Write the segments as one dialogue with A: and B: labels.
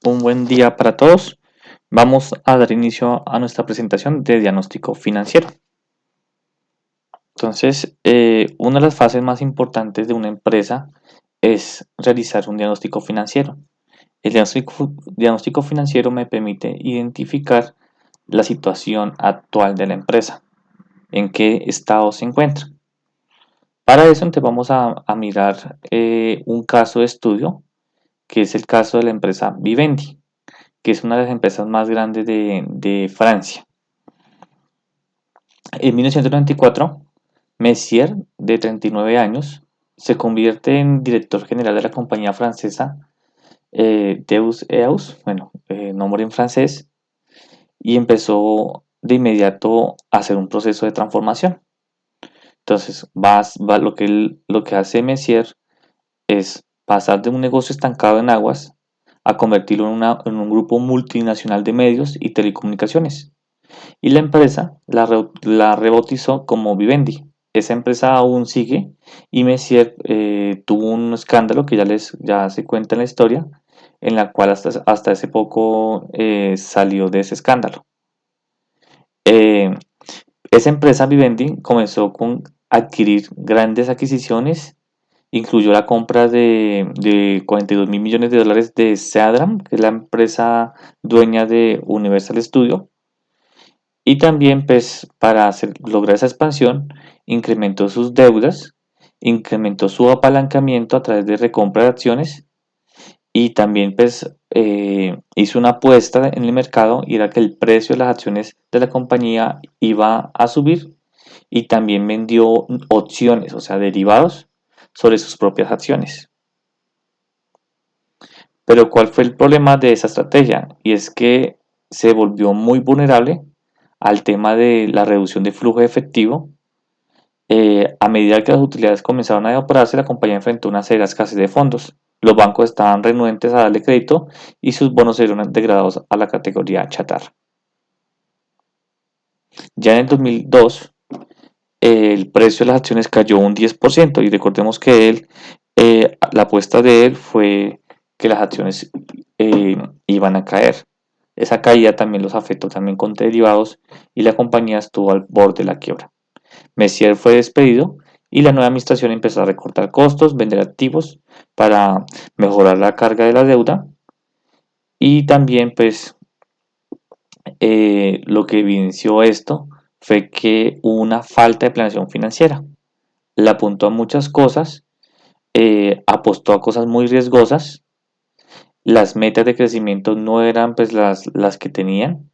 A: Un buen día para todos. Vamos a dar inicio a nuestra presentación de diagnóstico financiero. Entonces, una de las fases más importantes de una empresa es realizar un diagnóstico financiero. El diagnóstico financiero me permite identificar la situación actual de la empresa, en qué estado se encuentra. Para eso, entonces, vamos a mirar un caso de estudio, que es el caso de la empresa Vivendi, que es una de las empresas más grandes de Francia. En 1994, Messier, de 39 años, se convierte en director general de la compañía francesa Deus Eus, nombre en francés, y empezó de inmediato a hacer un proceso de transformación. Entonces, lo que hace Messier es pasar de un negocio estancado en aguas a convertirlo en un grupo multinacional de medios y telecomunicaciones. Y la empresa la rebautizó como Vivendi. Esa empresa aún sigue y Messier tuvo un escándalo que ya se cuenta en la historia, en la cual hasta hace poco salió de ese escándalo. Eh, Esa empresa Vivendi comenzó con adquirir grandes adquisiciones, incluyó la compra de 42 mil millones de dólares de Seadram, que es la empresa dueña de Universal Studios. Y también, pues, lograr esa expansión, incrementó sus deudas, incrementó su apalancamiento a través de recompra de acciones y también, pues, hizo una apuesta en el mercado y era que el precio de las acciones de la compañía iba a subir y también vendió opciones, o sea, derivados sobre sus propias acciones. Pero ¿cuál fue el problema de esa estrategia? Y es que se volvió muy vulnerable al tema de la reducción de flujo de efectivo. A medida que las utilidades comenzaron a evaporarse, la compañía enfrentó una severa escasez de fondos. Los bancos estaban renuentes a darle crédito y sus bonos se vieron degradados a la categoría chatarra. Ya en el 2002, el precio de las acciones cayó un 10% y recordemos que la apuesta de él fue que las acciones iban a caer. Esa caída también los afectó también con derivados y la compañía estuvo al borde de la quiebra. Messier fue despedido y la nueva administración empezó a recortar costos, vender activos para mejorar la carga de la deuda y también pues lo que evidenció esto fue que hubo una falta de planeación financiera. Le apuntó a muchas cosas, apostó a cosas muy riesgosas, las metas de crecimiento no eran pues las que tenían.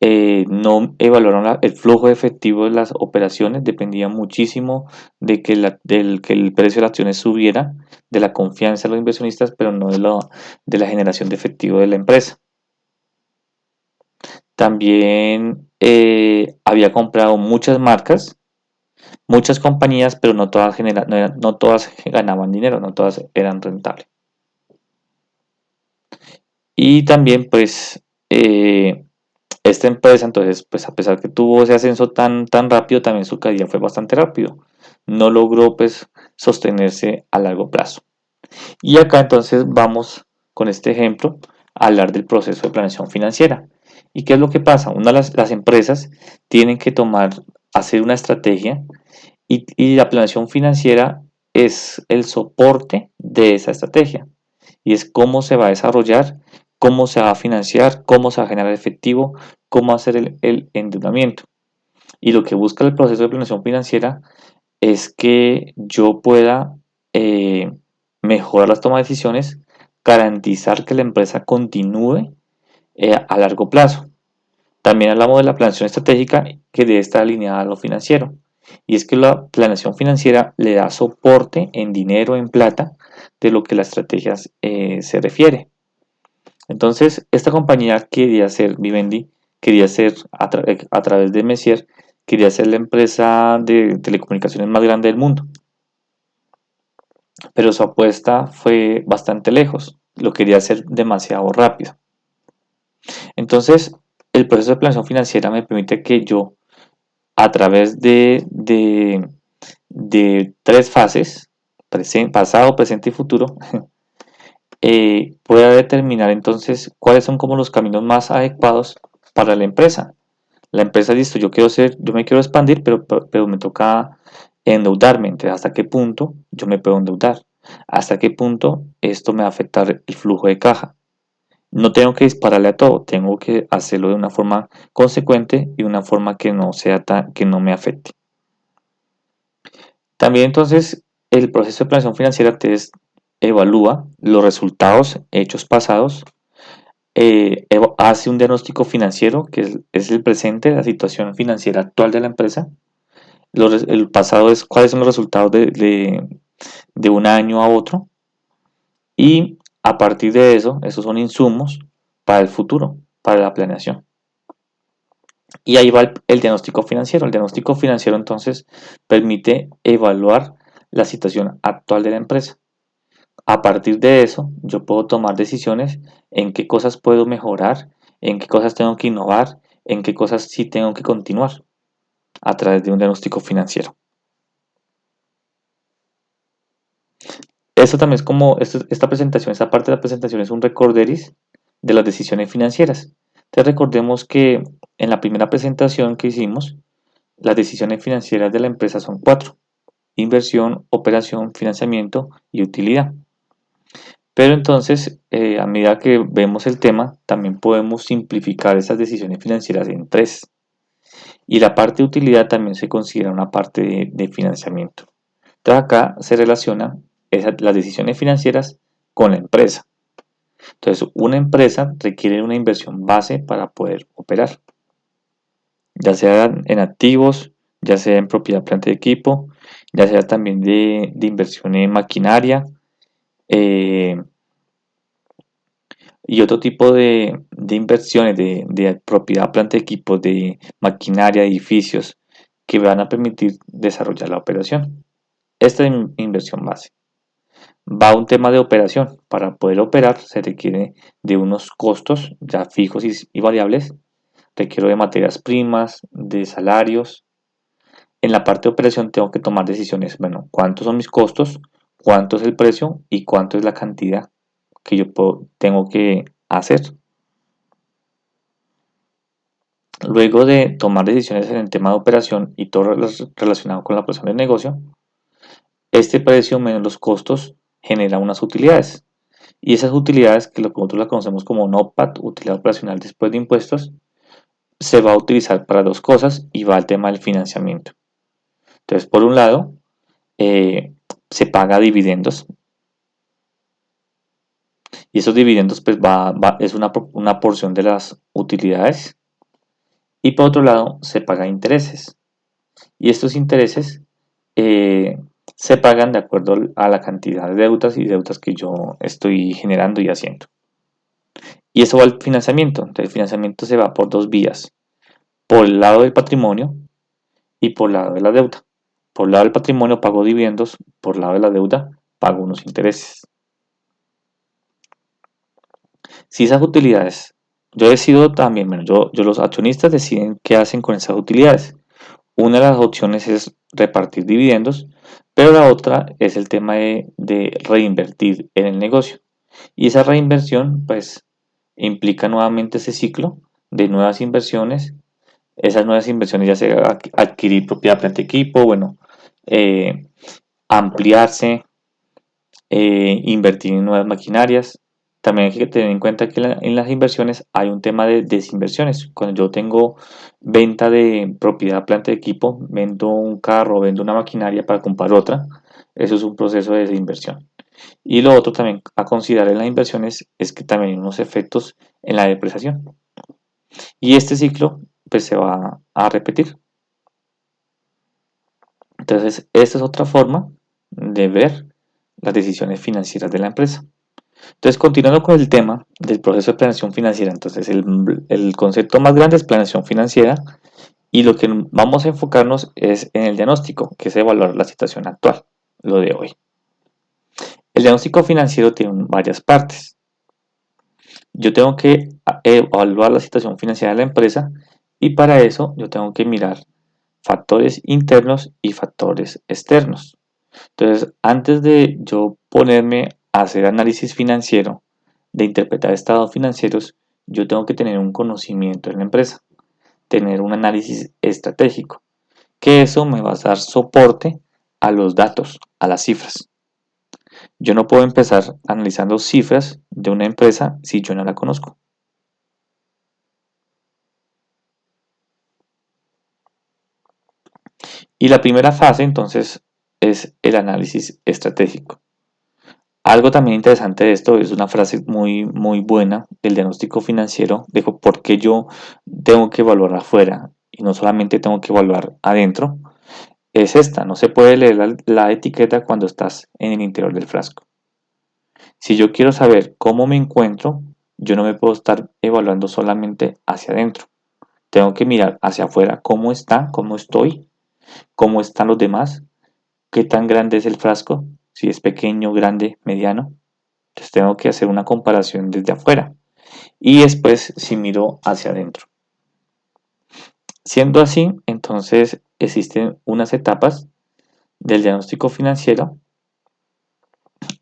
A: No evaluaron el flujo efectivo de las operaciones, dependía muchísimo del que el precio de las acciones subiera, de la confianza de los inversionistas, pero no de la generación de efectivo de la empresa. También había comprado muchas marcas, muchas compañías, pero no todas ganaban dinero, no todas eran rentables. Y también pues esta empresa, entonces, pues a pesar que tuvo ese ascenso tan rápido, también su caída fue bastante rápido. No logró, pues, sostenerse a largo plazo. Y acá entonces vamos con este ejemplo a hablar del proceso de planeación financiera. ¿Y qué es lo que pasa? Las empresas tienen que hacer una estrategia y la planeación financiera es el soporte de esa estrategia. Y es cómo se va a desarrollar, cómo se va a financiar, cómo se va a generar efectivo, cómo hacer el endeudamiento. Y lo que busca el proceso de planeación financiera es que yo pueda mejorar las tomas de decisiones, garantizar que la empresa continúe a largo plazo. También hablamos de la planeación estratégica que debe estar alineada a lo financiero. Y es que la planeación financiera le da soporte en dinero, en plata, de lo que la estrategia se refiere. Entonces, esta compañía quería ser, Vivendi, quería ser a través de Messier, quería ser la empresa de telecomunicaciones más grande del mundo. Pero su apuesta fue bastante lejos, lo quería hacer demasiado rápido. Entonces, el proceso de planeación financiera me permite que yo, a través de tres fases, pasado, presente y futuro, pueda determinar entonces cuáles son como los caminos más adecuados para la empresa. La empresa, listo, yo me quiero expandir, pero me toca endeudarme. Entonces, ¿hasta qué punto yo me puedo endeudar? ¿Hasta qué punto esto me va a afectar el flujo de caja? No tengo que dispararle a todo, tengo que hacerlo de una forma consecuente y una forma que no sea que no me afecte. También entonces el proceso de planeación financiera te evalúa los resultados hechos pasados, hace un diagnóstico financiero que es el presente, la situación financiera actual de la empresa. El pasado es cuáles son los resultados de un año a otro, y a partir de eso, esos son insumos para el futuro, para la planeación. Y ahí va el diagnóstico financiero. El diagnóstico financiero entonces permite evaluar la situación actual de la empresa. A partir de eso, yo puedo tomar decisiones en qué cosas puedo mejorar, en qué cosas tengo que innovar, en qué cosas sí tengo que continuar a través de un diagnóstico financiero. Esto también es como, esta presentación, esta parte de la presentación es un recorderis de las decisiones financieras. Entonces recordemos que en la primera presentación que hicimos, las decisiones financieras de la empresa son cuatro: inversión, operación, financiamiento y utilidad. Pero entonces, a medida que vemos el tema, también podemos simplificar esas decisiones financieras en tres. Y la parte de utilidad también se considera una parte de financiamiento. Entonces acá se relacionan las decisiones financieras con la empresa. Entonces, una empresa requiere una inversión base para poder operar, ya sea en activos, ya sea en propiedad, planta y equipo, ya sea también de inversión en maquinaria, eh, y otro tipo de inversiones de propiedad, planta y equipo, de maquinaria, edificios, que van a permitir desarrollar la operación. Esta es inversión base. Va un tema de operación. Para poder operar se requiere de unos costos ya fijos y variables. Requiero de materias primas, de salarios. En la parte de operación tengo que tomar decisiones. Bueno, ¿cuántos son mis costos? ¿Cuánto es el precio? ¿Y cuánto es la cantidad que yo tengo que hacer? Luego de tomar decisiones en el tema de operación y todo relacionado con la operación del negocio, este precio menos los costos genera unas utilidades. Y esas utilidades, que nosotros las conocemos como NOPAT, utilidad operacional después de impuestos, se va a utilizar para dos cosas y va al tema del financiamiento. Entonces, por un lado, se paga dividendos, y esos dividendos pues es una porción de las utilidades, y por otro lado se paga intereses, y estos intereses eh, se pagan de acuerdo a la cantidad de deudas que yo estoy generando y haciendo. Y eso va al financiamiento. Entonces el financiamiento se va por dos vías: por el lado del patrimonio y por el lado de la deuda. Por el lado del patrimonio pago dividendos, por el lado de la deuda pago unos intereses. Si esas utilidades, yo decido también, bueno, los accionistas deciden qué hacen con esas utilidades. Una de las opciones es repartir dividendos, pero la otra es el tema de reinvertir en el negocio. Y esa reinversión pues implica nuevamente ese ciclo de nuevas inversiones. Esas nuevas inversiones ya sea adquirir propiedad, planta, equipo, bueno, eh, ampliarse, invertir en nuevas maquinarias. También hay que tener en cuenta que en las inversiones hay un tema de desinversiones. Cuando yo tengo venta de propiedad, planta de equipo, vendo un carro, vendo una maquinaria para comprar otra, eso es un proceso de desinversión. Y lo otro también a considerar en las inversiones es que también hay unos efectos en la depreciación. Y este ciclo pues se va a repetir. Entonces, esta es otra forma de ver las decisiones financieras de la empresa. Entonces, continuando con el tema del proceso de planeación financiera, entonces el concepto más grande es planeación financiera, y lo que vamos a enfocarnos es en el diagnóstico, que es evaluar la situación actual, lo de hoy. El diagnóstico financiero tiene varias partes. Yo tengo que evaluar la situación financiera de la empresa, y para eso yo tengo que mirar factores internos y factores externos. Entonces, antes de yo ponerme hacer análisis financiero, de interpretar estados financieros, yo tengo que tener un conocimiento en la empresa, tener un análisis estratégico, que eso me va a dar soporte a los datos, a las cifras. Yo no puedo empezar analizando cifras de una empresa si yo no la conozco. Y la primera fase entonces es el análisis estratégico. Algo también interesante de esto es una frase muy buena del diagnóstico financiero, de por qué yo tengo que evaluar afuera y no solamente tengo que evaluar adentro, es esta: no se puede leer la etiqueta cuando estás en el interior del frasco. Si yo quiero saber cómo me encuentro, yo no me puedo estar evaluando solamente hacia adentro. Tengo que mirar hacia afuera cómo está, cómo estoy, cómo están los demás, qué tan grande es el frasco, si es pequeño, grande, mediano. Entonces tengo que hacer una comparación desde afuera y después si miro hacia adentro. Siendo así, entonces existen unas etapas del diagnóstico financiero.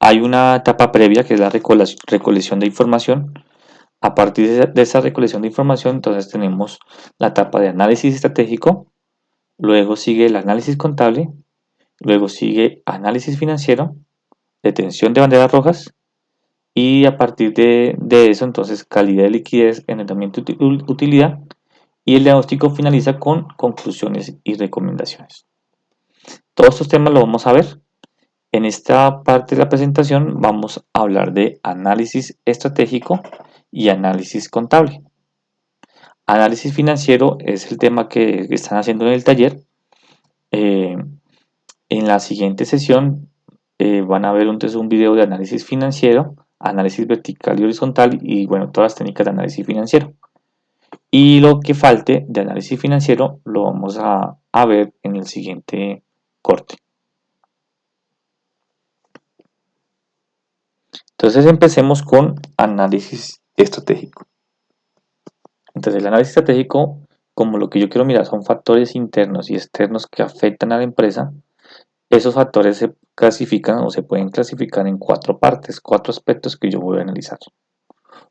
A: Hay una etapa previa que es la recolección de información. A partir de esa recolección de información, entonces tenemos la etapa de análisis estratégico, luego sigue el análisis contable, luego sigue análisis financiero, detención de banderas rojas y a partir de eso entonces calidad de liquidez, endeudamiento y utilidad, y el diagnóstico finaliza con conclusiones y recomendaciones. Todos estos temas los vamos a ver. En esta parte de la presentación vamos a hablar de análisis estratégico y análisis contable. Análisis financiero es el tema que están haciendo en el taller. En la siguiente sesión van a ver entonces un video de análisis financiero, análisis vertical y horizontal y bueno, todas las técnicas de análisis financiero. Y lo que falte de análisis financiero lo vamos a ver en el siguiente corte. Entonces empecemos con análisis estratégico. Entonces el análisis estratégico, como lo que yo quiero mirar son factores internos y externos que afectan a la empresa, esos factores se clasifican o se pueden clasificar en cuatro partes, cuatro aspectos que yo voy a analizar.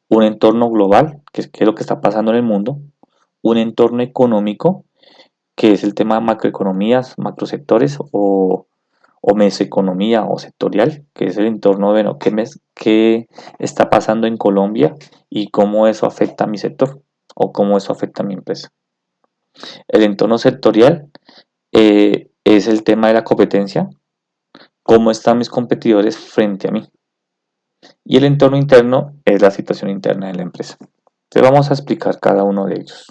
A: Un entorno global, que es lo que está pasando en el mundo. Un entorno económico, que es el tema de macroeconomías, macrosectores o mesoeconomía o sectorial, que es el entorno, bueno, qué está pasando en Colombia y cómo eso afecta a mi sector o cómo eso afecta a mi empresa. El entorno sectorial es el tema de la competencia, cómo están mis competidores frente a mí. Y el entorno interno es la situación interna de la empresa. Entonces vamos a explicar cada uno de ellos.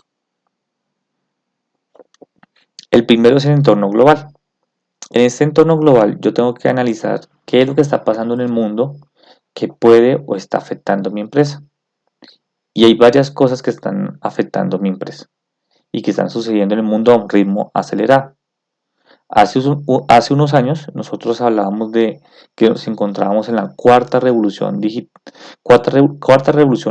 A: El primero es el entorno global. En este entorno global yo tengo que analizar qué es lo que está pasando en el mundo que puede o está afectando mi empresa. Y hay varias cosas que están afectando mi empresa y que están sucediendo en el mundo a un ritmo acelerado. Hace unos años nosotros hablábamos de que nos encontrábamos en la cuarta revolución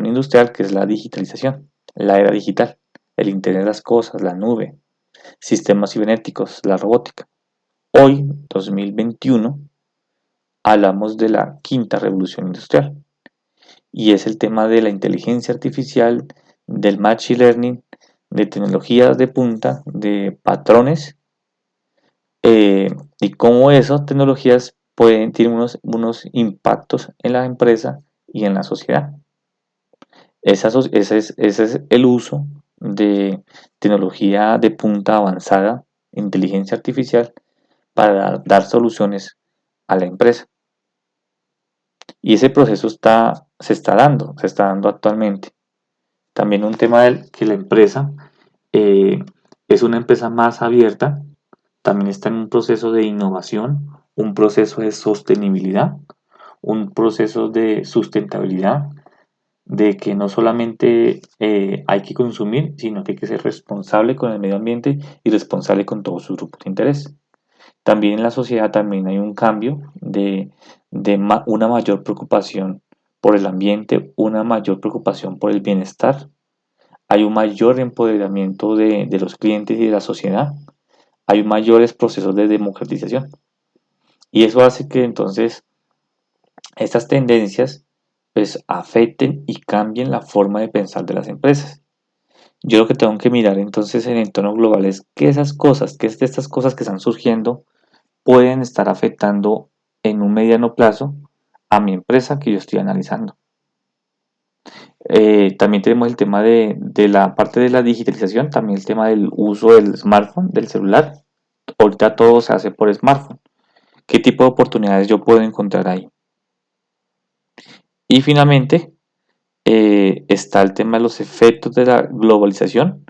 A: industrial, que es la digitalización, la era digital, el Internet de las cosas, la nube, sistemas cibernéticos, la robótica. Hoy, 2021, hablamos de la quinta revolución industrial y es el tema de la inteligencia artificial, del machine learning, de tecnologías de punta, de patrones y cómo esas tecnologías pueden tener unos impactos en la empresa y en la sociedad. Ese es el uso de tecnología de punta avanzada, inteligencia artificial, para dar soluciones a la empresa. Y ese proceso se está dando actualmente. También un tema del que la empresa eh, es una empresa más abierta, también está en un proceso de innovación, un proceso de sostenibilidad, un proceso de sustentabilidad, de que no solamente hay que consumir, sino que hay que ser responsable con el medio ambiente y responsable con todos sus grupos de interés. También en la sociedad también hay un cambio de una mayor preocupación por el ambiente, una mayor preocupación por el bienestar, hay un mayor empoderamiento de los clientes y de la sociedad, hay mayores procesos de democratización. Y eso hace que entonces Estas tendencias pues afecten y cambien la forma de pensar de las empresas. Yo lo que tengo que mirar entonces en el entorno global es que esas cosas, que es de estas cosas que están surgiendo, pueden estar afectando en un mediano plazo a mi empresa que yo estoy analizando. También tenemos el tema de la parte de la digitalización, también el tema del uso del smartphone, del celular. Ahorita todo se hace por smartphone. ¿Qué tipo de oportunidades yo puedo encontrar ahí? Y finalmente está el tema de los efectos de la globalización.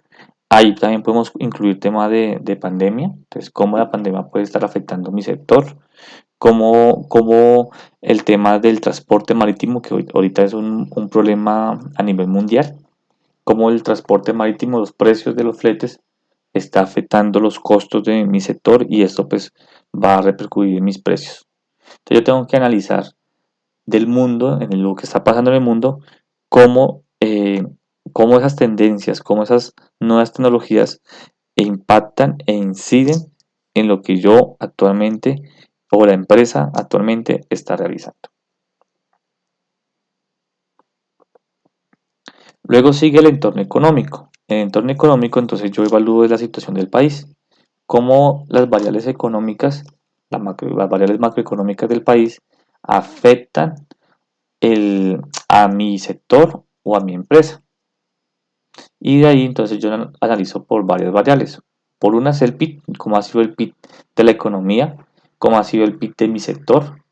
A: Ahí también podemos incluir tema de pandemia, entonces cómo la pandemia puede estar afectando mi sector, cómo el tema del transporte marítimo, que ahorita es un problema a nivel mundial, cómo el transporte marítimo, los precios de los fletes, está afectando los costos de mi sector y esto pues va a repercutir en mis precios. Entonces yo tengo que analizar del mundo, en lo que está pasando en el mundo, cómo, cómo esas tendencias, cómo esas nuevas tecnologías impactan e inciden en lo que yo actualmente o la empresa actualmente está realizando. Luego sigue el entorno económico. En el entorno económico, entonces yo evalúo la situación del país, cómo las variables económicas, las variables macroeconómicas del país afectan a mi sector o a mi empresa. Y de ahí entonces yo analizo por varias variables. Por una es el PIB, cómo ha sido el PIB de la economía, cómo ha sido el PIB de mi sector,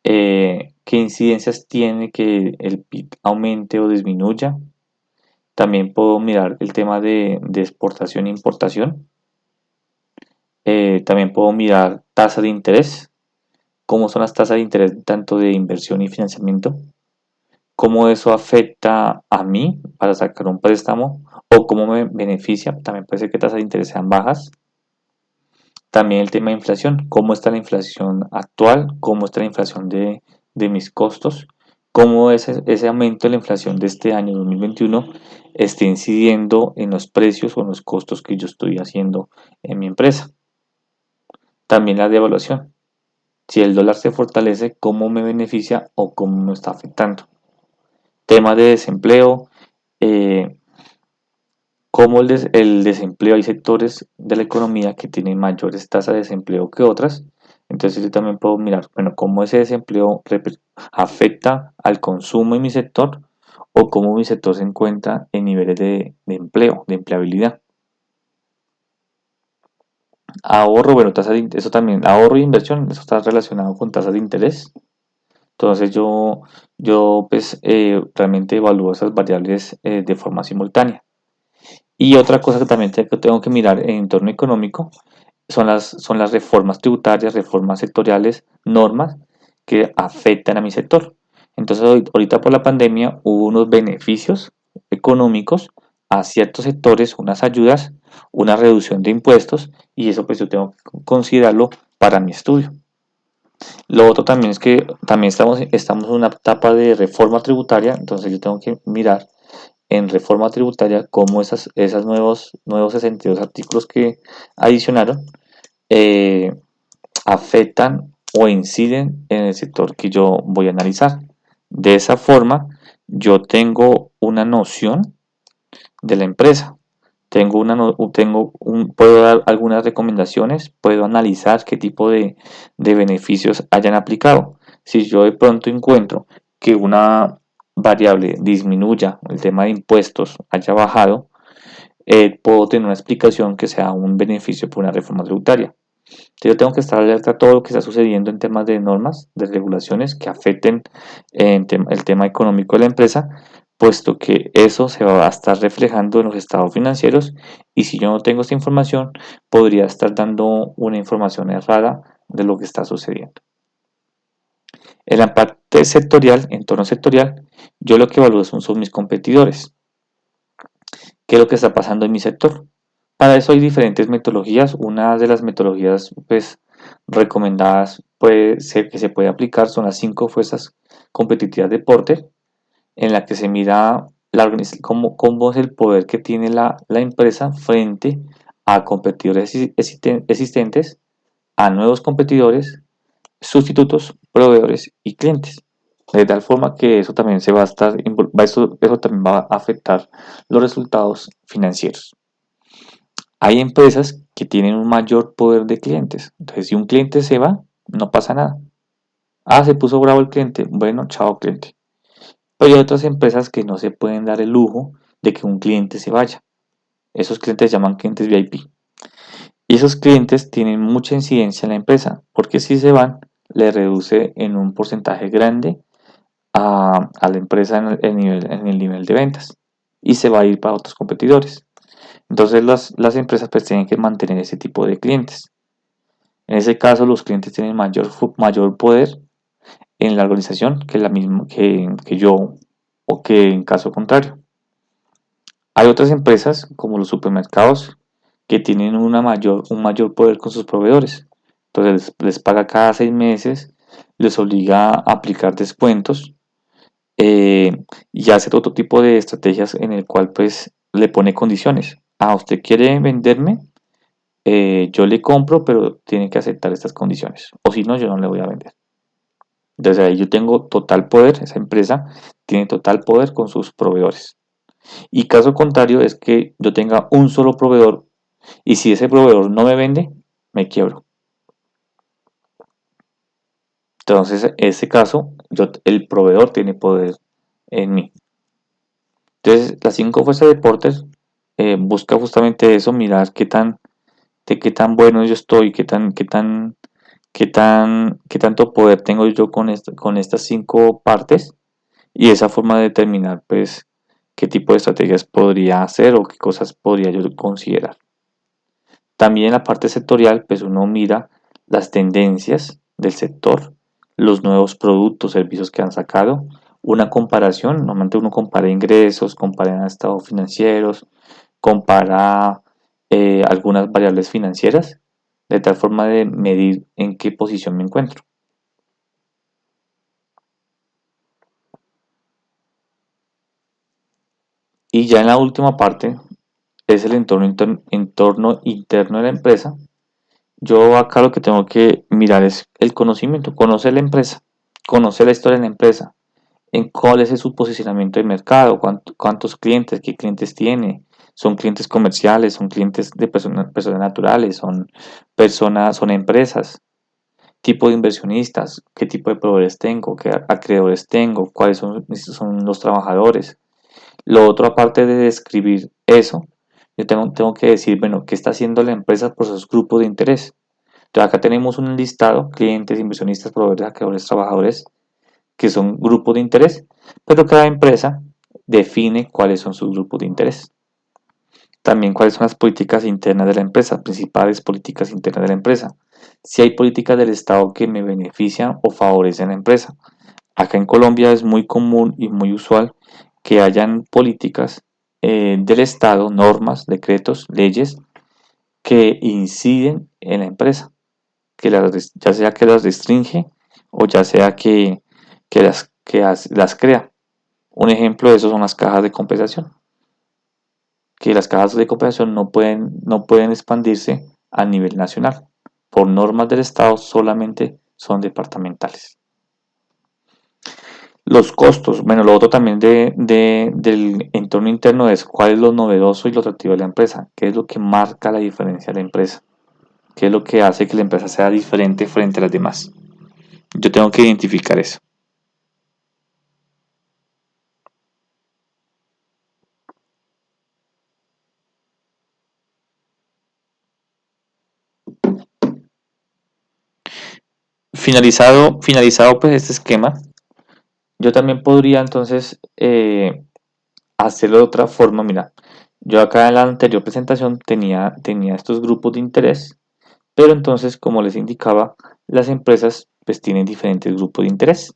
A: qué incidencias tiene que el PIB aumente o disminuya. También puedo mirar el tema de exportación e importación. También puedo mirar tasa de interés, cómo son las tasas de interés tanto de inversión y financiamiento, cómo eso afecta a mí para sacar un préstamo o cómo me beneficia. También puede ser que tasas de interés sean bajas. También el tema de inflación, cómo está la inflación actual, cómo está la inflación de mis costos, cómo ese aumento de la inflación de este año 2021 está incidiendo en los precios o en los costos que yo estoy haciendo en mi empresa. También la devaluación, si el dólar se fortalece, cómo me beneficia o cómo me está afectando. Tema de desempleo, eh, cómo el desempleo, hay sectores de la economía que tienen mayores tasas de desempleo que otras. Entonces yo también puedo mirar, bueno, cómo ese desempleo afecta al consumo en mi sector o cómo mi sector se encuentra en niveles de empleo, de empleabilidad. Ahorro, bueno, eso también, ahorro e inversión, eso está relacionado con tasas de interés. Entonces yo pues realmente evalúo esas variables de forma simultánea. Y otra cosa que también tengo que mirar en entorno económico son las reformas tributarias, reformas sectoriales, normas que afectan a mi sector. Entonces, ahorita por la pandemia hubo unos beneficios económicos a ciertos sectores, unas ayudas, una reducción de impuestos y eso pues yo tengo que considerarlo para mi estudio. Lo otro también es que también estamos en una etapa de reforma tributaria, entonces yo tengo que mirar en reforma tributaria cómo esas nuevos 62 artículos que adicionaron eh, afectan o inciden en el sector que yo voy a analizar. De esa forma, yo tengo una noción de la empresa. Puedo dar algunas recomendaciones, puedo analizar qué tipo de beneficios hayan aplicado. Si yo de pronto encuentro que una variable disminuya, el tema de impuestos haya bajado, puedo tener una explicación que sea un beneficio por una reforma tributaria. Yo tengo que estar alerta a todo lo que está sucediendo en temas de normas, de regulaciones que afecten el tema económico de la empresa, puesto que eso se va a estar reflejando en los estados financieros y si yo no tengo esta información, podría estar dando una información errada de lo que está sucediendo. En la parte sectorial, entorno sectorial, yo lo que evalúo son mis competidores. ¿Qué es lo que está pasando en mi sector? Para eso hay diferentes metodologías. Una de las metodologías pues, recomendadas puede ser que se puede aplicar son las 5 fuerzas competitivas de Porter, en la que se mira cómo es el poder que tiene la empresa frente a competidores existentes, a nuevos competidores, sustitutos, proveedores y clientes. De tal forma que eso también se va a estar, eso también va a afectar los resultados financieros. Hay empresas que tienen un mayor poder de clientes. Entonces, si un cliente se va, no pasa nada. Ah, se puso bravo el cliente. Bueno, chao cliente. Pero hay otras empresas que no se pueden dar el lujo de que un cliente se vaya. Esos clientes se llaman clientes VIP. Y esos clientes tienen mucha incidencia en la empresa, porque si se van, le reduce en un porcentaje grande a la empresa en el nivel de ventas y se va a ir para otros competidores. Entonces las empresas pues tienen que mantener ese tipo de clientes. En ese caso los clientes tienen mayor poder en la organización que, la misma, que yo o que en caso contrario. Hay otras empresas como los supermercados que tienen un mayor poder con sus proveedores. Entonces les paga cada 6 meses, les obliga a aplicar descuentos eh, y hacer otro tipo de estrategias en el cual pues le pone condiciones. Ah, usted quiere venderme, yo le compro, pero tiene que aceptar estas condiciones. O si no, yo no le voy a vender. Entonces ahí yo tengo total poder, esa empresa tiene total poder con sus proveedores. Y caso contrario es que yo tenga un solo proveedor y si ese proveedor no me vende, me quiebro. Entonces, en ese caso, el proveedor tiene poder en mí. Entonces, las 5 fuerzas de Porter busca justamente eso, mirar de qué tan bueno yo estoy, qué tanto poder tengo yo con estas 5 partes y esa forma de determinar, pues, qué tipo de estrategias podría hacer o qué cosas podría yo considerar. También en la parte sectorial, pues uno mira las tendencias del sector, los nuevos productos, servicios que han sacado, una comparación, normalmente uno compara ingresos, compara estados financieros, compara algunas variables financieras, de tal forma de medir en qué posición me encuentro. Y ya en la última parte es el entorno interno de la empresa. Yo acá lo que tengo que mirar es el conocimiento, conocer la empresa, conocer la historia de la empresa, en cuál es su posicionamiento de mercado, cuántos clientes, qué clientes tiene, son clientes comerciales, son clientes de personas naturales, son empresas, tipo de inversionistas, qué tipo de proveedores tengo, qué acreedores tengo, cuáles son los trabajadores. Lo otro, aparte de describir eso, yo tengo que decir, bueno, qué está haciendo la empresa por sus grupos de interés. Entonces acá tenemos un listado, clientes, inversionistas, proveedores, acreedores, trabajadores, que son grupos de interés, pero cada empresa define cuáles son sus grupos de interés. También cuáles son las políticas internas de la empresa, principales políticas internas de la empresa. Si hay políticas del Estado que me benefician o favorecen a la empresa. Acá en Colombia es muy común y muy usual que hayan políticas del Estado, normas, decretos, leyes que inciden en la empresa, ya sea que las restringe o ya sea las crea. Un ejemplo de eso son las cajas de compensación, que las cajas de compensación no pueden expandirse a nivel nacional. Por normas del Estado solamente son departamentales. Los costos, bueno, lo otro también del entorno interno es cuál es lo novedoso y lo atractivo de la empresa, qué es lo que marca la diferencia de la empresa, qué es lo que hace que la empresa sea diferente frente a las demás. Yo tengo que identificar eso. Finalizado pues este esquema, yo también podría entonces hacerlo de otra forma. Mira, yo acá en la anterior presentación tenía estos grupos de interés, pero entonces, como les indicaba, las empresas pues tienen diferentes grupos de interés.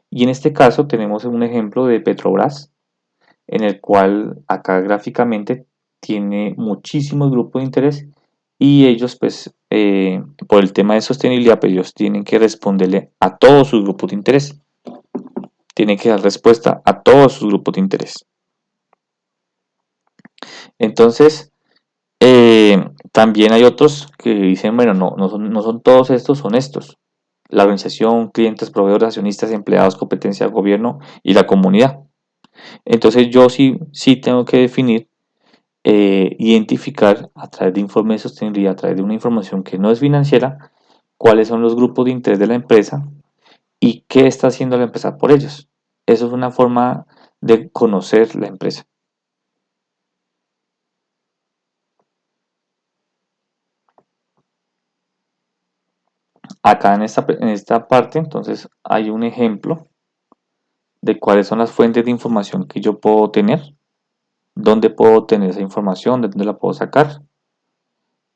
A: Y en este caso tenemos un ejemplo de Petrobras, en el cual acá gráficamente tiene muchísimos grupos de interés y ellos pues por el tema de sostenibilidad pues ellos tienen que responderle a todos sus grupos de interés, tienen que dar respuesta a todos sus grupos de interés. Entonces también hay otros que dicen, bueno, no son todos estos, son estos. la organización, clientes, proveedores, accionistas, empleados, competencia, gobierno y la comunidad. Entonces yo sí tengo que definir, identificar a través de informes de sostenibilidad, a través de una información que no es financiera, cuáles son los grupos de interés de la empresa y qué está haciendo la empresa por ellos. Eso es una forma de conocer la empresa. Acá en esta parte, entonces, hay un ejemplo de cuáles son las fuentes de información que yo puedo tener, dónde puedo tener esa información, de dónde la puedo sacar.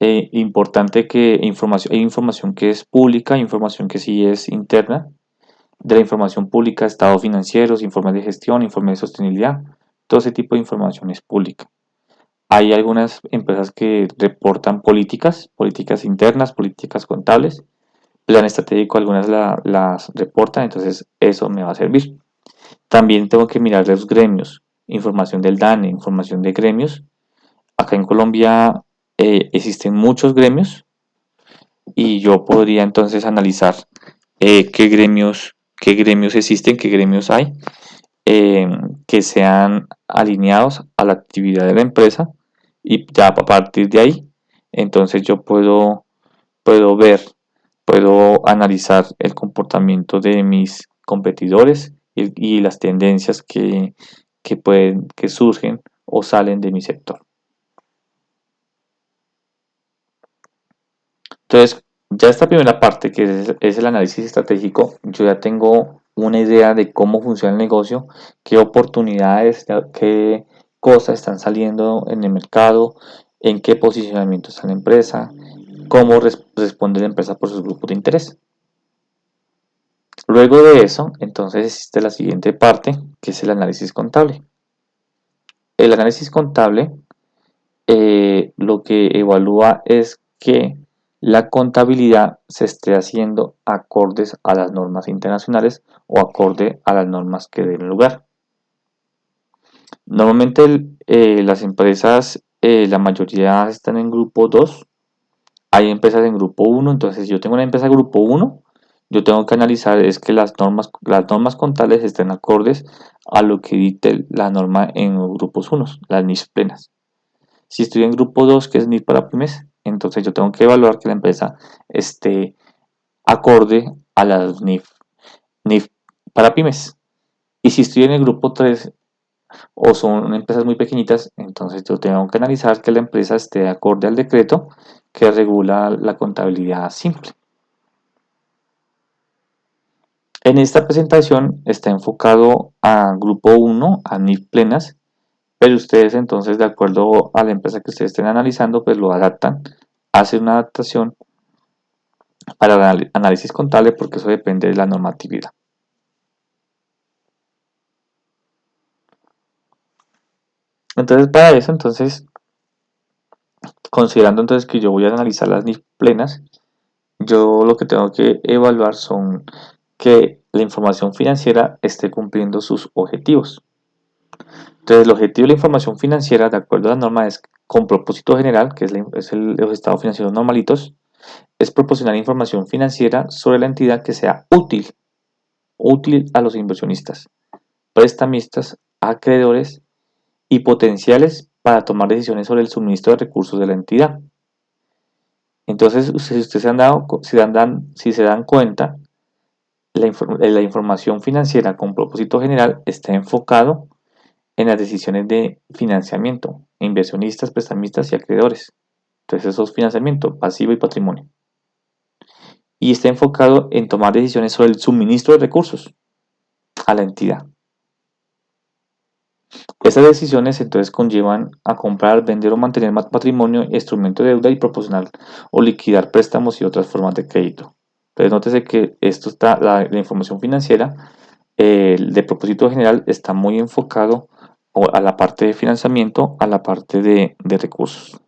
A: Importante que hay información que es pública, información que sí es interna. De la información pública, estados financieros, informes de gestión, informes de sostenibilidad, todo ese tipo de información es pública. Hay algunas empresas que reportan políticas internas, políticas contables, plan estratégico, algunas las reportan, entonces eso me va a servir. También tengo que mirar los gremios, información del DANE, información de gremios. Acá en Colombia existen muchos gremios y yo podría entonces analizar qué gremios existen, qué gremios hay, eh, que sean alineados a la actividad de la empresa y ya a partir de ahí, entonces yo puedo ver, puedo analizar el comportamiento de mis competidores y las tendencias que surgen o salen de mi sector. Entonces, ya esta primera parte, que es el análisis estratégico, yo ya tengo una idea de cómo funciona el negocio, qué oportunidades, qué cosas están saliendo en el mercado, en qué posicionamiento está la empresa, cómo responde la empresa por sus grupos de interés. Luego de eso, entonces existe la siguiente parte, que es el análisis contable. El análisis contable lo que evalúa es que la contabilidad se esté haciendo acordes a las normas internacionales o acorde a las normas que den lugar. Normalmente las empresas, la mayoría están en grupo 2. Hay empresas en grupo 1. Entonces si yo tengo una empresa grupo 1, yo tengo que analizar es que las normas contables estén acordes a lo que dicte la norma en los grupos 1, las NIF plenas. Si estoy en grupo 2, que es NIF para pymes, entonces yo tengo que evaluar que la empresa esté acorde a las NIF para pymes. Y si estoy en el grupo 3 o son empresas muy pequeñitas, entonces yo tengo que analizar que la empresa esté acorde al decreto que regula la contabilidad simple. En esta presentación está enfocado a grupo 1, a NIF plenas, pero ustedes entonces, de acuerdo a la empresa que ustedes estén analizando, pues lo adaptan, hacen una adaptación para el análisis contable porque eso depende de la normatividad. Entonces, para eso, entonces, considerando entonces que yo voy a analizar las NIF plenas, yo lo que tengo que evaluar son que la información financiera esté cumpliendo sus objetivos. Entonces, el objetivo de la información financiera, de acuerdo a la norma, es con propósito general, que es los estados financieros normalitos, es proporcionar información financiera sobre la entidad que sea útil a los inversionistas, prestamistas, acreedores y potenciales para tomar decisiones sobre el suministro de recursos de la entidad. Entonces, si ustedes se dan cuenta, la información financiera con propósito general está enfocado en las decisiones de financiamiento, inversionistas, prestamistas y acreedores. Entonces, eso es financiamiento, pasivo y patrimonio. Y está enfocado en tomar decisiones sobre el suministro de recursos a la entidad. Estas decisiones entonces conllevan a comprar, vender o mantener más patrimonio, instrumento de deuda y proporcionar o liquidar préstamos y otras formas de crédito. Entonces nótese que esto está, la información financiera de propósito general está muy enfocado a la parte de financiamiento, a la parte de recursos.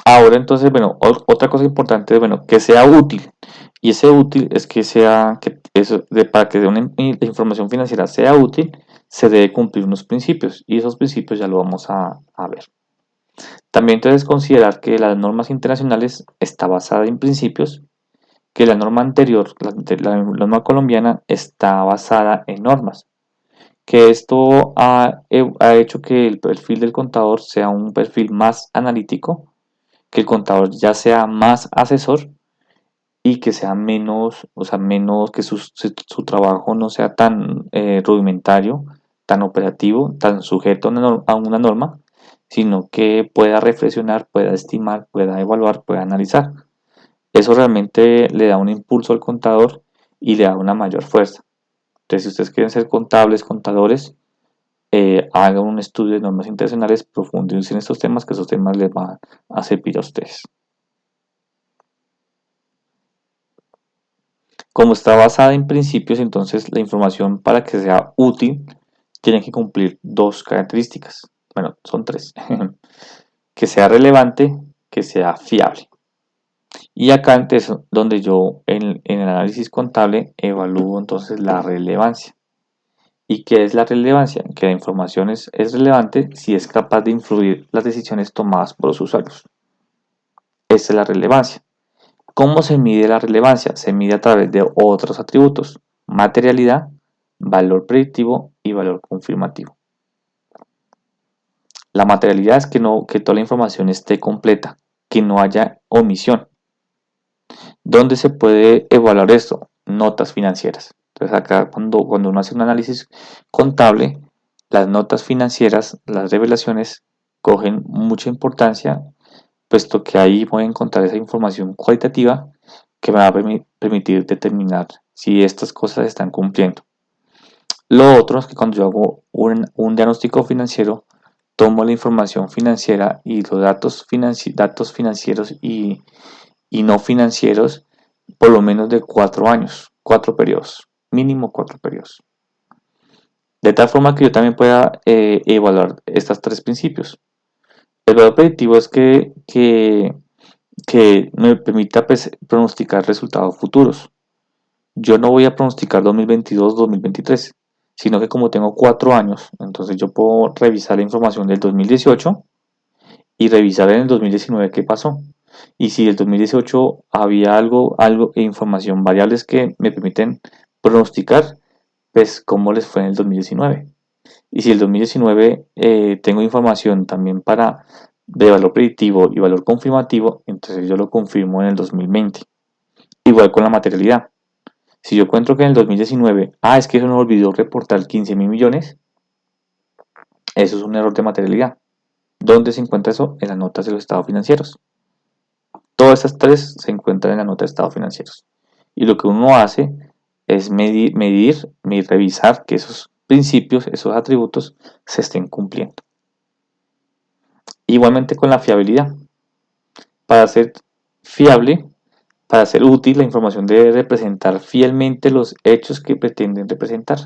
A: Ahora entonces, bueno, otra cosa importante es, bueno, que sea útil. Y ese útil es que Para que la información financiera sea útil, se debe cumplir unos principios y esos principios ya lo vamos a ver. También entonces considerar que las normas internacionales está basada en principios, que la norma anterior, la norma colombiana, está basada en normas, que esto ha hecho que el perfil del contador sea un perfil más analítico, que el contador ya sea más asesor y que sea menos, o sea, menos que su trabajo no sea tan rudimentario, tan operativo, tan sujeto a una norma, sino que pueda reflexionar, pueda estimar, pueda evaluar, pueda analizar. Eso realmente le da un impulso al contador y le da una mayor fuerza. Entonces, si ustedes quieren ser contables, contadores, hagan un estudio de normas internacionales, profundicen en estos temas, que esos temas les van a servir a ustedes. Como está basada en principios, entonces la información para que sea útil tiene que cumplir dos características. Bueno, son tres. Que sea relevante, que sea fiable. Y acá es donde yo en el análisis contable evalúo entonces la relevancia. ¿Y qué es la relevancia? Que la información es relevante si es capaz de influir las decisiones tomadas por los usuarios. Esa es la relevancia. ¿Cómo se mide la relevancia? Se mide a través de otros atributos: materialidad, valor predictivo y valor confirmativo. La materialidad es que toda la información esté completa, que no haya omisión. ¿Dónde se puede evaluar esto? Notas financieras. Entonces acá cuando uno hace un análisis contable, las notas financieras, las revelaciones, cogen mucha importancia, puesto que ahí voy a encontrar esa información cualitativa que me va a permitir determinar si estas cosas están cumpliendo. Lo otro es que cuando yo hago un diagnóstico financiero, tomo la información financiera y los datos financieros y no financieros por lo menos de 4 años, 4 periodos, mínimo 4 periodos. De tal forma que yo también pueda evaluar estos tres principios. El valor predictivo es que me permita pues, pronosticar resultados futuros. Yo no voy a pronosticar 2022-2023, sino que como tengo 4 años, entonces yo puedo revisar la información del 2018 y revisar en el 2019 qué pasó. Y si en el 2018 había información, variables que me permiten pronosticar, pues cómo les fue en el 2019. Y si el 2019 tengo información también de valor predictivo y valor confirmativo, entonces yo lo confirmo en el 2020. Igual con la materialidad. Si yo encuentro que en el 2019, es que eso nos olvidó reportar 15.000 millones, eso es un error de materialidad. ¿Dónde se encuentra eso? En las notas de los estados financieros. Todas estas tres se encuentran en la nota de estados financieros. Y lo que uno hace es medir, revisar que esos principios, esos atributos se estén cumpliendo. Igualmente con la fiabilidad. Para ser fiable, para ser útil, la información debe representar fielmente los hechos que pretenden representar.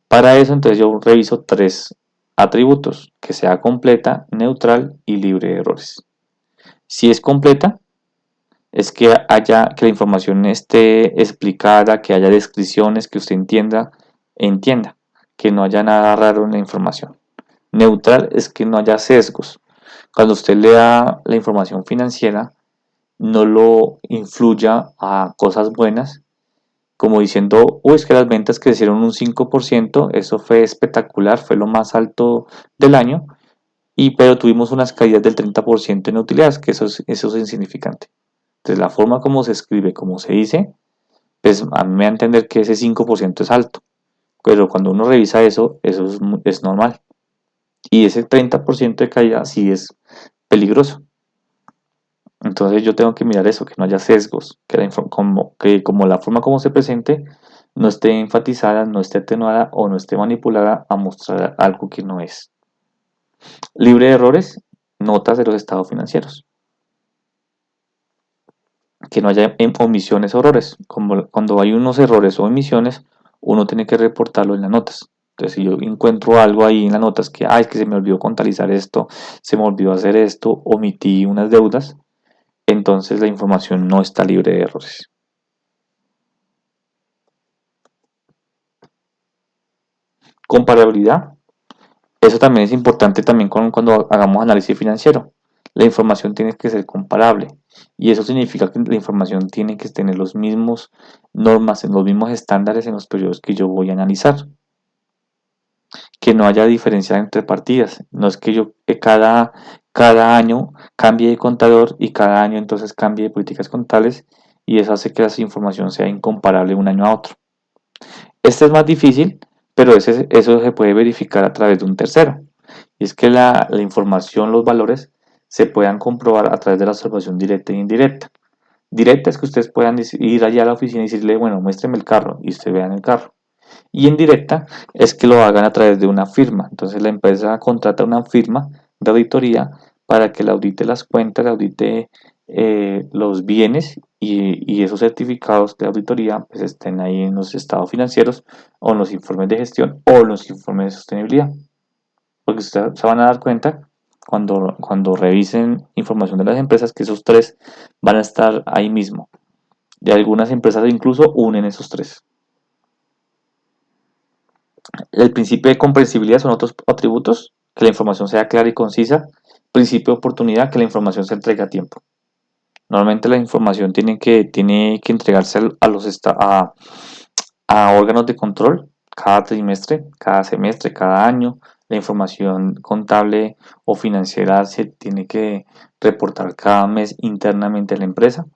A: Para eso, entonces yo reviso tres atributos: que sea completa, neutral y libre de errores. Si es completa, es que que la información esté explicada, que haya descripciones, que usted entienda, que no haya nada raro en la información. Neutral es que no haya sesgos. Cuando usted lea la información financiera, no lo influya a cosas buenas, como diciendo, es que las ventas crecieron un 5%, eso fue espectacular, fue lo más alto del año, pero tuvimos unas caídas del 30% en utilidades, que eso es insignificante. Entonces, la forma como se escribe, como se dice, pues a mí me da a entender que ese 5% es alto, pero cuando uno revisa eso es normal. Y ese 30% de caída sí es peligroso. Entonces yo tengo que mirar eso, que no haya sesgos, que como la forma como se presente no esté enfatizada, no esté atenuada o no esté manipulada a mostrar algo que no es. Libre de errores, notas de los estados financieros. Que no haya omisiones o errores. Como cuando hay unos errores o omisiones, uno tiene que reportarlo en las notas. Entonces, si yo encuentro algo ahí en las notas es que se me olvidó contabilizar esto, se me olvidó hacer esto, omití unas deudas, entonces la información no está libre de errores. Comparabilidad. Eso también es importante también cuando hagamos análisis financiero. La información tiene que ser comparable y eso significa que la información tiene que tener los mismos normas, los mismos estándares en los periodos que yo voy a analizar. Que no haya diferencia entre partidas. No es que yo cada año cambie de contador y cada año entonces cambie de políticas contables y eso hace que la información sea incomparable un año a otro. Este es más difícil, pero eso se puede verificar a través de un tercero. Y es que la información, los valores, se puedan comprobar a través de la observación directa e indirecta. Directa es que ustedes puedan ir allá a la oficina y decirle, bueno, muéstreme el carro y usted vea en el carro. Y en directa es que lo hagan a través de una firma. Entonces la empresa contrata una firma de auditoría para que le audite las cuentas, le audite los bienes y esos certificados de auditoría pues estén ahí en los estados financieros o en los informes de gestión o en los informes de sostenibilidad. Porque ustedes se van a dar cuenta cuando revisen información de las empresas que esos tres van a estar ahí mismo. Y algunas empresas incluso unen esos tres. El principio de comprensibilidad son otros atributos, que la información sea clara y concisa. Principio de oportunidad, que la información se entregue a tiempo. Normalmente la información tiene que entregarse a órganos de control cada trimestre, cada semestre, cada año. La información contable o financiera se tiene que reportar cada mes internamente a la empresa.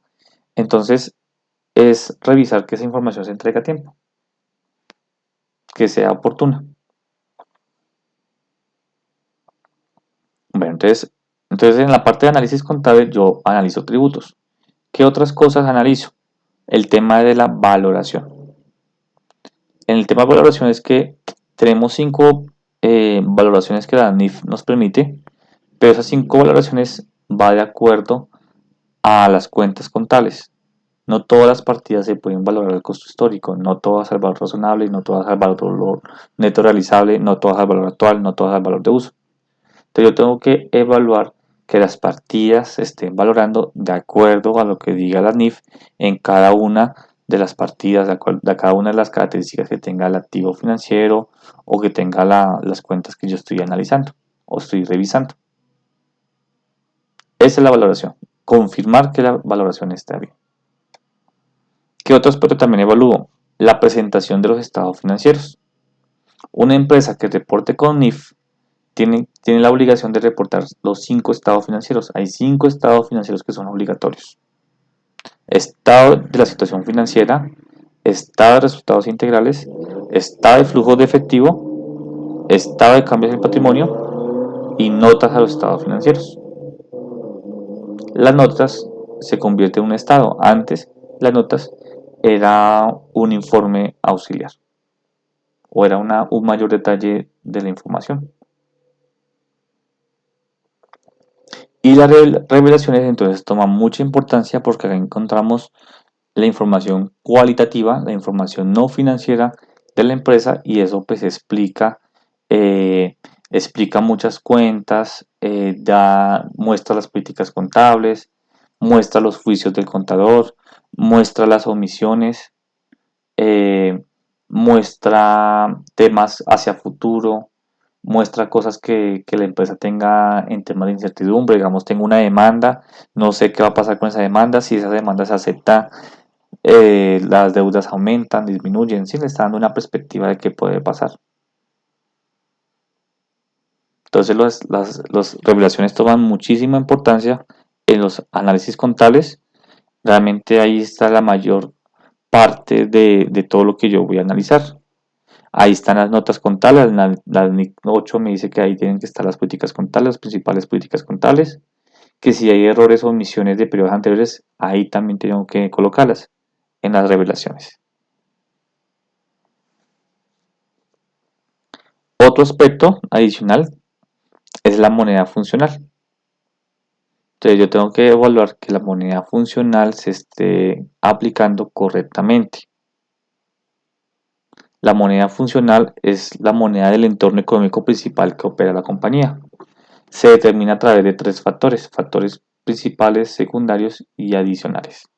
A: Entonces es revisar que esa información se entregue a tiempo, que sea oportuna. Bueno, entonces en la parte de análisis contable yo analizo tributos. ¿Qué otras cosas analizo? El tema de la valoración. En el tema de valoración es que tenemos 5 valoraciones que la NIF nos permite, pero esas 5 valoraciones va de acuerdo a las cuentas contables. No todas las partidas se pueden valorar al costo histórico, no todas al valor razonable, no todas al valor neto realizable, no todas al valor actual, no todas al valor de uso. Entonces yo tengo que evaluar que las partidas se estén valorando de acuerdo a lo que diga la NIF en cada una de las partidas, de cada una de las características que tenga el activo financiero o que tenga las cuentas que yo estoy analizando o estoy revisando. Esa es la valoración. Confirmar que la valoración está bien. ¿Qué otro aspecto también evalúo? La presentación de los estados financieros. Una empresa que reporte con NIF tiene la obligación de reportar los 5 estados financieros. Hay 5 estados financieros que son obligatorios. Estado de la situación financiera, estado de resultados integrales, estado de flujos de efectivo, estado de cambios del patrimonio y notas a los estados financieros. Las notas se convierten en un estado. Antes, las notas era un informe auxiliar o era un mayor detalle de la información. Y las revelaciones entonces toman mucha importancia porque acá encontramos la información cualitativa, la información no financiera de la empresa y eso pues eh, explica muchas cuentas, muestra las políticas contables, muestra los juicios del contador, muestra las omisiones, eh, muestra temas hacia futuro, muestra cosas que la empresa tenga en temas de incertidumbre. Digamos, tengo una demanda, no sé qué va a pasar con esa demanda, si esa demanda se acepta, las deudas aumentan, disminuyen, sí le está dando una perspectiva de qué puede pasar. Entonces las revelaciones toman muchísima importancia en los análisis contables. Realmente ahí está la mayor parte de todo lo que yo voy a analizar. Ahí están las notas contables, la NIC 8 me dice que ahí tienen que estar las políticas contables, las principales políticas contables, que si hay errores o omisiones de periodos anteriores, ahí también tengo que colocarlas en las revelaciones. Otro aspecto adicional es la moneda funcional. Entonces yo tengo que evaluar que la moneda funcional se esté aplicando correctamente. La moneda funcional es la moneda del entorno económico principal que opera la compañía. Se determina a través de 3 factores, factores principales, secundarios y adicionales.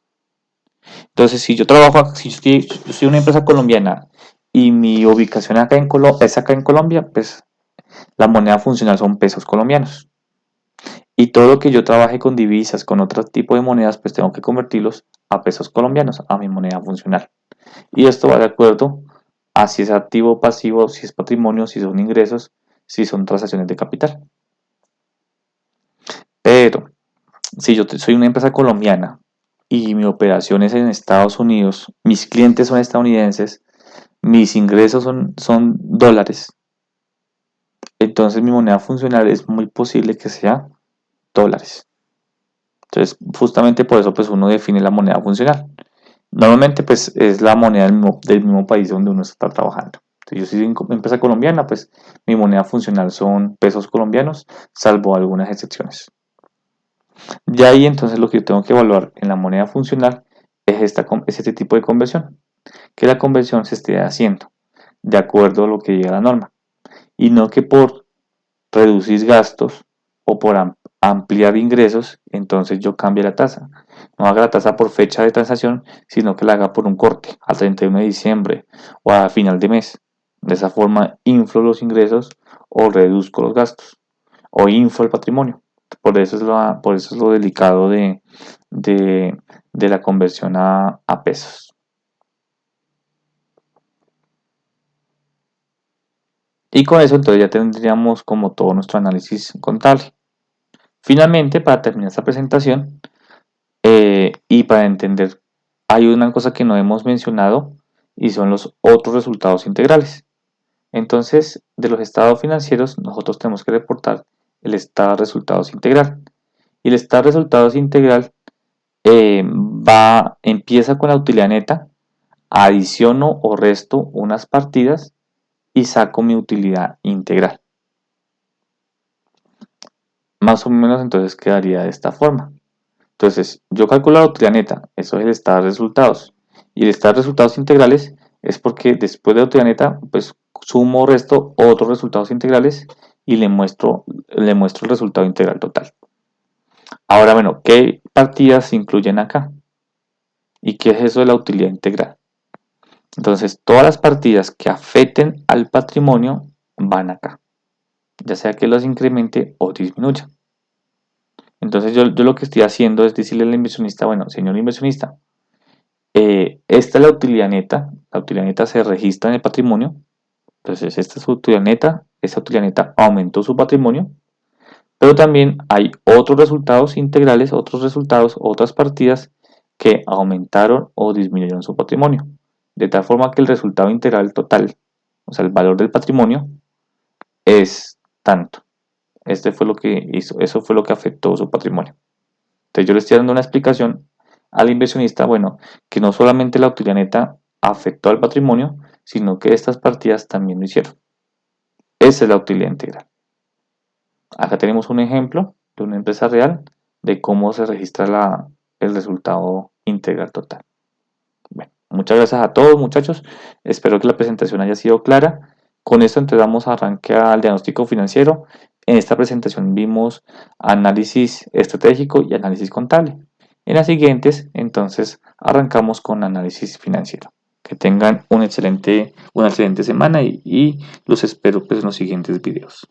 A: Entonces, si yo soy una empresa colombiana y mi ubicación es acá en Colombia, pues la moneda funcional son pesos colombianos. Y todo lo que yo trabaje con divisas, con otro tipo de monedas, pues tengo que convertirlos a pesos colombianos, a mi moneda funcional. Y esto va de acuerdo a si es activo o pasivo, si es patrimonio, si son ingresos, si son transacciones de capital. Pero si yo soy una empresa colombiana y mi operación es en Estados Unidos, mis clientes son estadounidenses, mis ingresos son dólares, entonces mi moneda funcional es muy posible que sea dólares. Entonces, justamente por eso pues uno define la moneda funcional. Normalmente pues es la moneda del mismo país donde uno está trabajando. Si yo soy una empresa colombiana, pues mi moneda funcional son pesos colombianos, salvo algunas excepciones. Ya ahí entonces lo que yo tengo que evaluar en la moneda funcional es este tipo de conversión, que la conversión se esté haciendo de acuerdo a lo que diga la norma y no que por reducir gastos o por ampliar ingresos, entonces yo cambie la tasa. No haga la tasa por fecha de transacción, sino que la haga por un corte al 31 de diciembre o a final de mes. De esa forma inflo los ingresos o reduzco los gastos o inflo el patrimonio. Por eso es lo delicado de, de la conversión a pesos. Y con eso entonces ya tendríamos como todo nuestro análisis contable. Finalmente, para terminar esta presentación y para entender, hay una cosa que no hemos mencionado y son los otros resultados integrales. Entonces, de los estados financieros, nosotros tenemos que reportar el estado de resultados integral. Y el estado de resultados integral empieza con la utilidad neta, adiciono o resto unas partidas y saco mi utilidad integral. Más o menos entonces quedaría de esta forma. Entonces, yo calculo la utilidad neta, eso es el estado de resultados. Y el estado de resultados integrales es porque después de la utilidad neta, pues sumo o resto otros resultados integrales y le muestro el resultado integral total. Ahora, bueno, ¿qué partidas se incluyen acá? ¿Y qué es eso de la utilidad integral? Entonces, todas las partidas que afecten al patrimonio van acá, ya sea que los incremente o disminuya. Entonces, yo lo que estoy haciendo es decirle al inversionista, bueno, señor inversionista, esta es la utilidad neta se registra en el patrimonio, entonces esta es su utilidad neta, esta utilidad neta aumentó su patrimonio, pero también hay otros resultados integrales, otros resultados, otras partidas que aumentaron o disminuyeron su patrimonio, de tal forma que el resultado integral total, o sea, el valor del patrimonio, es tanto. Este fue lo que hizo, eso fue lo que afectó su patrimonio. Entonces yo le estoy dando una explicación al inversionista, bueno, que no solamente la utilidad neta afectó al patrimonio, sino que estas partidas también lo hicieron. Esa es la utilidad integral. Acá tenemos un ejemplo de una empresa real de cómo se registra el resultado integral total. Bueno, muchas gracias a todos muchachos, espero que la presentación haya sido clara. Con esto entonces damos arranque al diagnóstico financiero. En esta presentación vimos análisis estratégico y análisis contable. En las siguientes entonces arrancamos con análisis financiero. Que tengan una excelente semana y los espero pues en los siguientes videos.